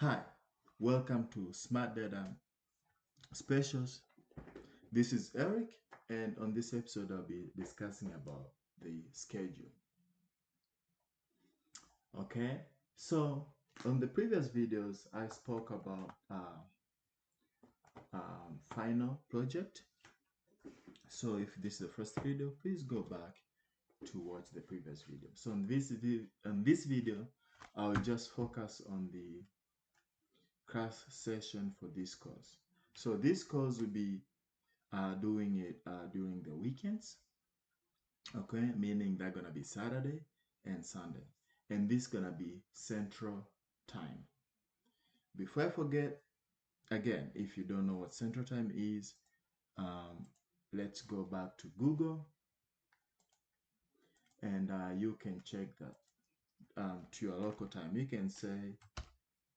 Hi, welcome to Smart Data Specials. This is Eric, and on this episode, I'll be discussing about the schedule. Okay, so on the previous videos, I spoke about final project. So if this is the first video, please go back to watch the previous video. So on this video, I'll just focus on the class session for this course. So this course will be doing it during the weekends, okay, meaning they're gonna be Saturday and Sunday, and this gonna be Central Time. Before I forget, again, if you don't know what Central Time is, let's go back to Google, and you can check that to your local time. You can say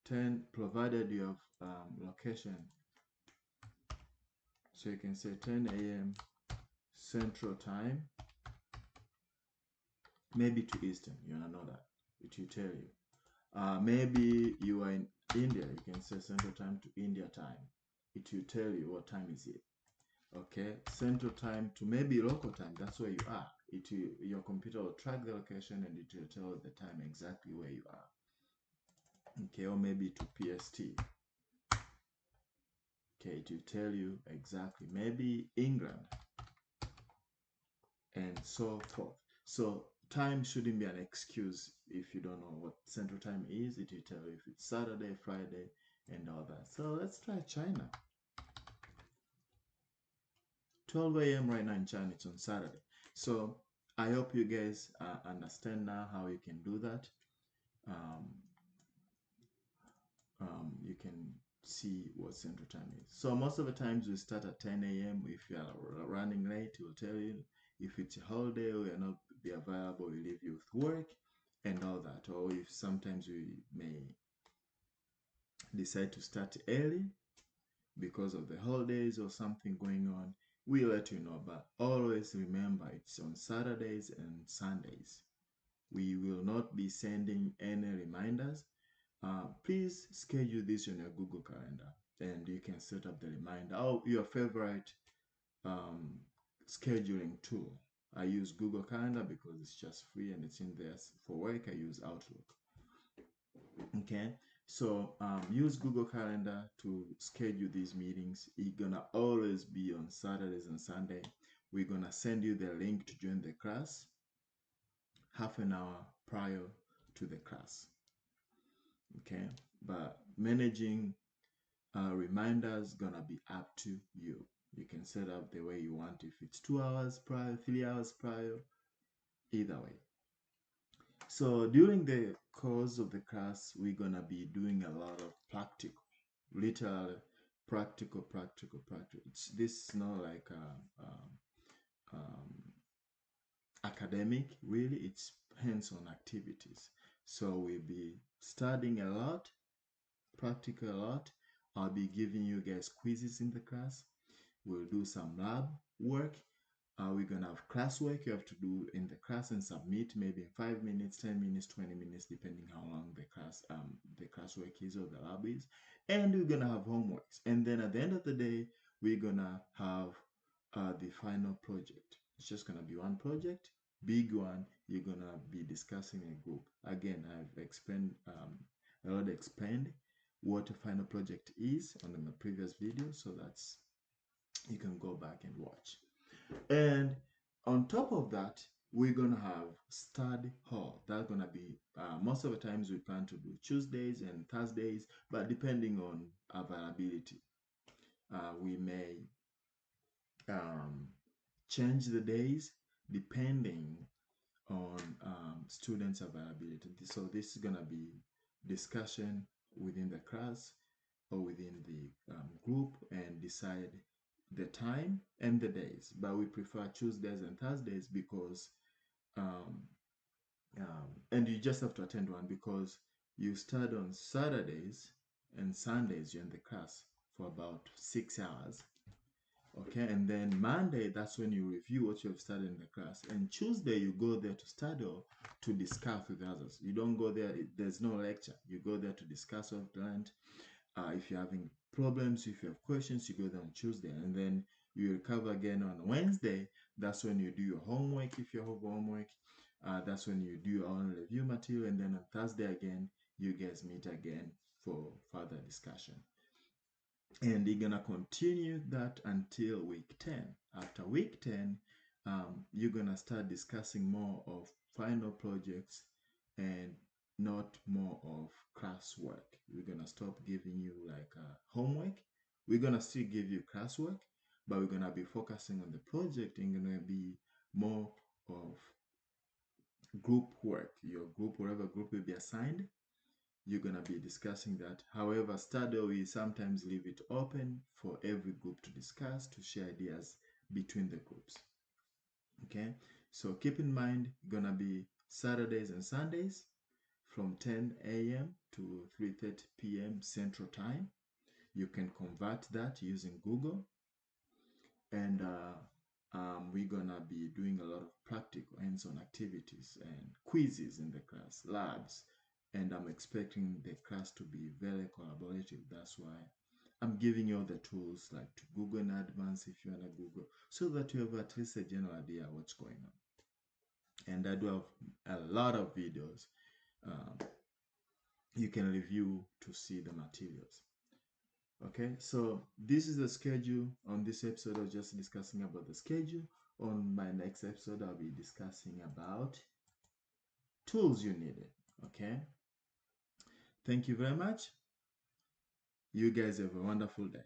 10, provided you have location. So you can say 10 a.m. Central Time, maybe to Eastern, you know that, it will tell you. Maybe you are in India, you can say Central Time to India time. It will tell you what time is it. Okay, Central Time to maybe local time, that's where you are. Your computer will track the location and it will tell the time exactly where you are. Okay, or maybe to PST. Okay, it will tell you exactly, maybe England, and so forth. So time shouldn't be an excuse if you don't know what Central Time is. It will tell you if it's Saturday, Friday, and all that. So let's try China. 12 a.m. right now in China, it's on Saturday. So I hope you guys understand now how you can do that. You can see what Central Time is. So most of the times we start at 10 a.m. If you are running late, it will tell you. If it's a holiday, we will not be available, we leave you with work and all that. Or if sometimes we may decide to start early because of the holidays or something going on, we'll let you know. But always remember, it's on Saturdays and Sundays. We will not be sending any reminders. Please schedule this on your Google Calendar, and you can set up the reminder. Oh, your favorite scheduling tool. I use Google Calendar because it's just free and it's in there. For work, I use Outlook. Okay, so use Google Calendar to schedule these meetings. It's gonna always be on Saturdays and Sunday. We're gonna send you the link to join the class half an hour prior to the class. Okay, but managing reminders gonna be up to you. You can set up the way you want, if it's 2 hours prior, 3 hours prior, either way. So during the course of the class, we're gonna be doing a lot of practical, literally practical. This is not like academic, really. It's hands-on activities. So we'll be studying a lot, practical a lot. I'll be giving you guys quizzes in the class. We'll do some lab work. We're gonna have classwork you have to do in the class and submit maybe in 5 minutes, 10 minutes, 20 minutes, depending how long the classwork is or the lab is. And we're gonna have homeworks. And then at the end of the day, we're gonna have the final project. It's just gonna be one project, big one. You're gonna be discussing in a group. Again, I've explained what a final project is on the previous video, so that's you can go back and watch. And on top of that, we're gonna have study hall. That's gonna be most of the times we plan to do Tuesdays and Thursdays, but depending on availability, we may change the days depending on students' availability. So this is gonna be discussion within the class or within the group and decide the time and the days. But we prefer Tuesdays and Thursdays because and you just have to attend one because you start on Saturdays and Sundays. You're in the class for about 6 hours, Okay, and then Monday, that's when you review what you have studied in the class. And Tuesday, you go there to study or to discuss with others. You don't go there, there's no lecture. You go there to discuss what you've learned. If you're having problems, if you have questions, you go there on Tuesday. And then you recover again on Wednesday. That's when you do your homework, if you have homework. That's when you do your own review material. And then on Thursday again, you guys meet again for further discussion. And you're gonna continue that until week 10. After week 10, you're gonna start discussing more of final projects and not more of classwork. We're gonna stop giving you like homework. We're gonna still give you classwork, but we're gonna be focusing on the project and gonna be more of group work. Your group, whatever group will be assigned, you're going to be discussing that. However, study, we sometimes leave it open for every group to discuss, to share ideas between the groups. Okay, so keep in mind, going to be Saturdays and Sundays from 10 a.m. to 3:30 p.m. Central Time. You can convert that using Google. And we're going to be doing a lot of practical hands-on activities and quizzes in the class, labs. And I'm expecting the class to be very collaborative. That's why I'm giving you all the tools like to Google in advance if you want to Google, so that you have at least a general idea what's going on. And I do have a lot of videos you can review to see the materials. Okay, so this is the schedule. On this episode, I was just discussing about the schedule. On my next episode, I'll be discussing about tools you needed. Okay, thank you very much. You guys have a wonderful day.